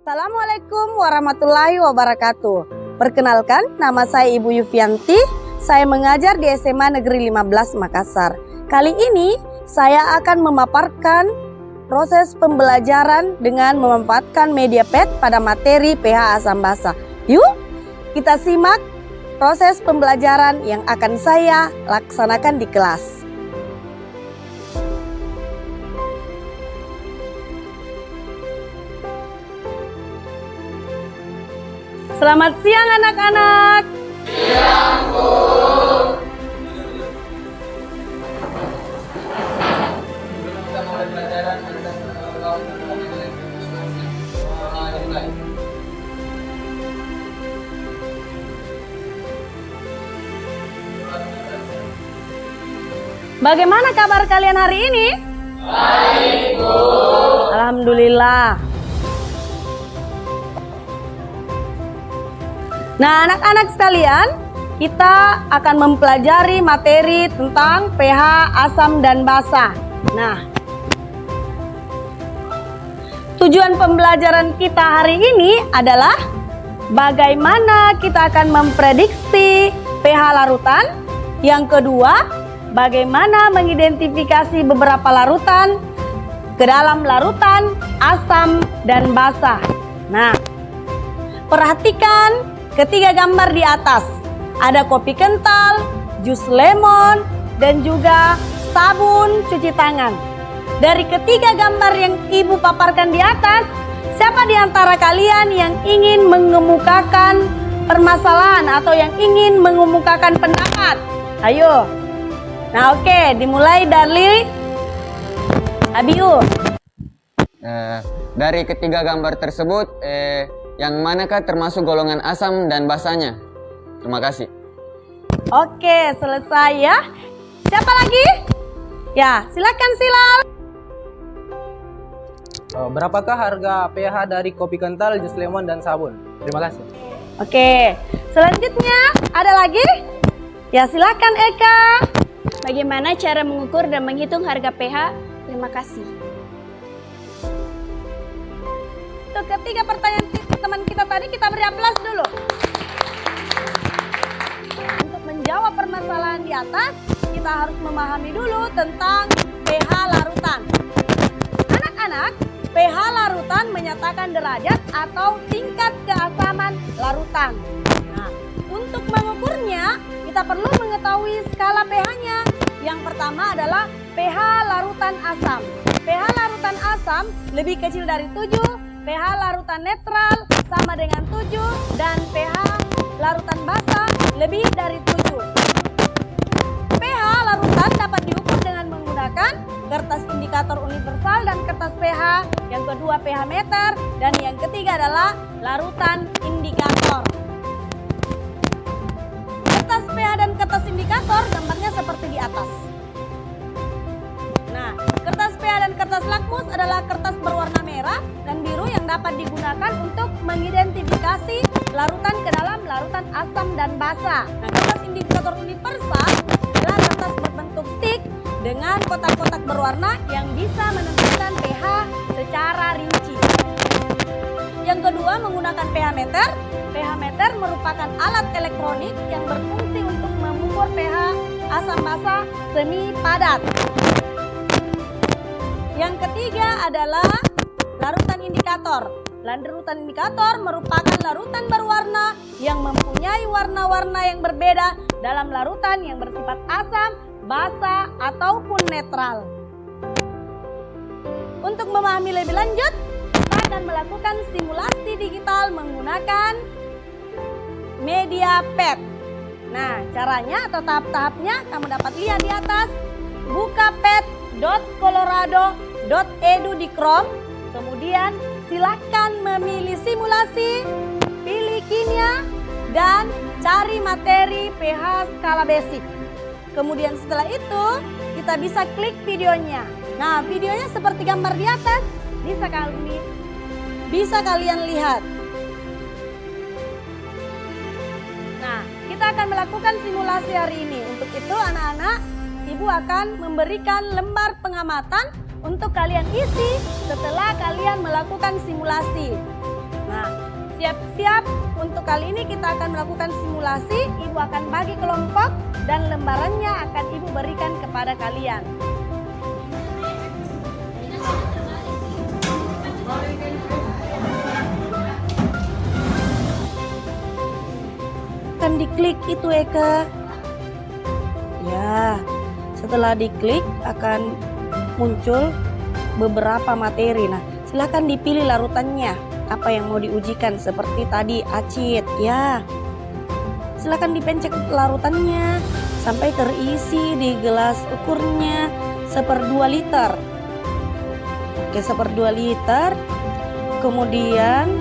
Assalamualaikum warahmatullahi wabarakatuh. Perkenalkan, nama saya Ibu Yufianti. Saya mengajar di SMA Negeri 15 Makassar. Kali ini saya akan memaparkan proses pembelajaran dengan memanfaatkan media PET pada materi pH asam basa. Yuk, kita simak proses pembelajaran yang akan saya laksanakan di kelas. Selamat siang anak-anak. Siang, Bu. Bagaimana kabar kalian hari ini? Baik, Bu. Alhamdulillah. Nah, anak-anak sekalian, kita akan mempelajari materi tentang pH asam dan basa. Nah, tujuan pembelajaran kita hari ini adalah bagaimana kita akan memprediksi pH larutan. Yang kedua, bagaimana mengidentifikasi beberapa larutan ke dalam larutan asam dan basa. Nah, perhatikan ketiga gambar di atas. Ada kopi kental, jus lemon, dan juga sabun cuci tangan. Dari ketiga gambar yang Ibu paparkan di atas, siapa di antara kalian yang ingin mengemukakan permasalahan atau yang ingin mengemukakan pendapat? Ayo. Nah, oke, dimulai dari Abiu. Dari ketiga gambar tersebut, yang manakah termasuk golongan asam dan basanya? Terima kasih. Oke, selesai ya. Siapa lagi? Ya, silakan Silal. Berapakah harga pH dari kopi kental, jus lemon, dan sabun? Terima kasih. Oke, selanjutnya ada lagi? Ya, silakan Eka. Bagaimana cara mengukur dan menghitung harga pH? Terima kasih. Untuk ketiga pertanyaan teman kita tadi, kita beri aplaus dulu. Untuk menjawab permasalahan di atas, kita harus memahami dulu tentang pH larutan. Anak-anak, pH larutan menyatakan derajat atau tingkat keasaman larutan. Nah, untuk mengukurnya, kita perlu mengetahui skala pH-nya. Yang pertama adalah pH larutan asam. pH larutan asam lebih kecil dari 7, pH larutan netral sama dengan 7, dan pH larutan basa lebih dari 7. pH larutan dapat diukur dengan menggunakan kertas indikator universal dan kertas pH. Yang kedua pH meter, dan yang ketiga adalah larutan indikator. Kertas pH dan kertas indikator gambarnya seperti di atas. Nah, kertas pH dan kertas lakmus adalah kertas berwarna merah dan biru yang dapat digunakan untuk mengidentifikasi larutan ke dalam larutan asam dan basa. Nah, kertas indikator universal adalah kertas berbentuk stick dengan kotak-kotak berwarna yang bisa menentukan pH secara rinci. Yang kedua, menggunakan pH meter. pH meter merupakan alat elektronik yang berfungsi untuk mengukur pH asam basa semi padat. Yang ketiga adalah larutan indikator. Larutan indikator merupakan larutan berwarna yang mempunyai warna-warna yang berbeda dalam larutan yang bersifat asam, basa, ataupun netral. Untuk memahami lebih lanjut, kita akan melakukan simulasi digital menggunakan media PET. Nah, caranya atau tahap-tahapnya kamu dapat lihat di atas. Buka pet.colorado.edu di Chrome, kemudian silakan memilih simulasi, pilih kimia, dan cari materi pH skala basic. Kemudian setelah itu kita bisa klik videonya. Nah, videonya seperti gambar di atas, bisa kalian lihat. Nah, kita akan melakukan simulasi hari ini. Untuk itu anak-anak, Ibu akan memberikan lembar pengamatan untuk kalian isi setelah kalian melakukan simulasi. Siap-siap, untuk kali ini kita akan melakukan simulasi. Ibu akan bagi kelompok dan lembarannya akan Ibu berikan kepada kalian. Akan diklik itu Eka. Ya, setelah diklik akan muncul beberapa materi. Nah, silakan dipilih larutannya. Apa yang mau diujikan seperti tadi acid. Ya, silakan dipencet larutannya sampai terisi di gelas ukurnya 1/2 liter. Oke, 1/2 liter. Kemudian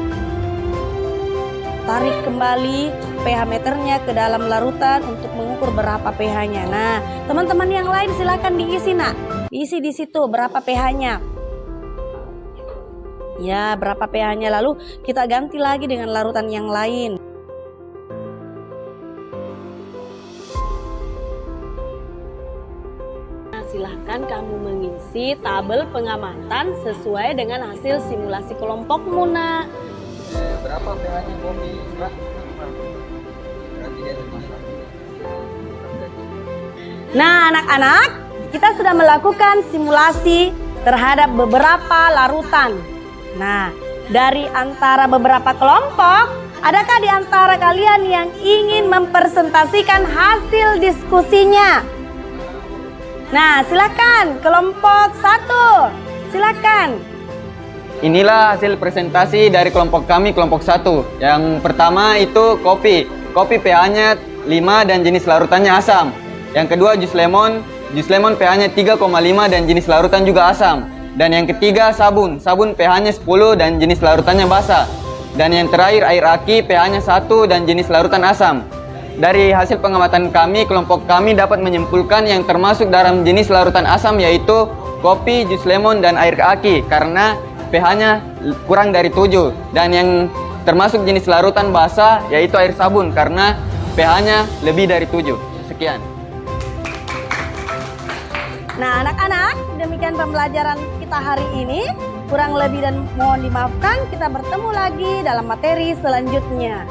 tarik kembali pH meternya ke dalam larutan untuk mengukur berapa pH-nya. Nah, teman-teman yang lain silakan diisi, Nak. Diisi di situ berapa pH-nya. Ya, berapa pH-nya, lalu kita ganti lagi dengan larutan yang lain. Nah, silahkan kamu mengisi tabel pengamatan sesuai dengan hasil simulasi kelompokmu, Nak. Berapa pH-nya kopi, Mbak? Nah, anak-anak, kita sudah melakukan simulasi terhadap beberapa larutan. Nah, dari antara beberapa kelompok, adakah di antara kalian yang ingin mempresentasikan hasil diskusinya? Nah, silakan kelompok 1. Silakan. Inilah hasil presentasi dari kelompok kami, kelompok 1. Yang pertama itu kopi. Kopi pH-nya 5 dan jenis larutannya asam. Yang kedua jus lemon pH-nya 3,5 dan jenis larutan juga asam. Dan yang ketiga sabun pH-nya 10 dan jenis larutannya basa. Dan yang terakhir air aki pH-nya 1 dan jenis larutan asam. Dari hasil pengamatan kami, kelompok kami dapat menyimpulkan yang termasuk dalam jenis larutan asam yaitu kopi, jus lemon, dan air aki karena pH-nya kurang dari 7. Dan yang termasuk jenis larutan basa yaitu air sabun karena pH-nya lebih dari 7. Sekian. Nah, anak-anak, demikian pembelajaran kita hari ini. Kurang lebih dan mohon dimaafkan, kita bertemu lagi dalam materi selanjutnya.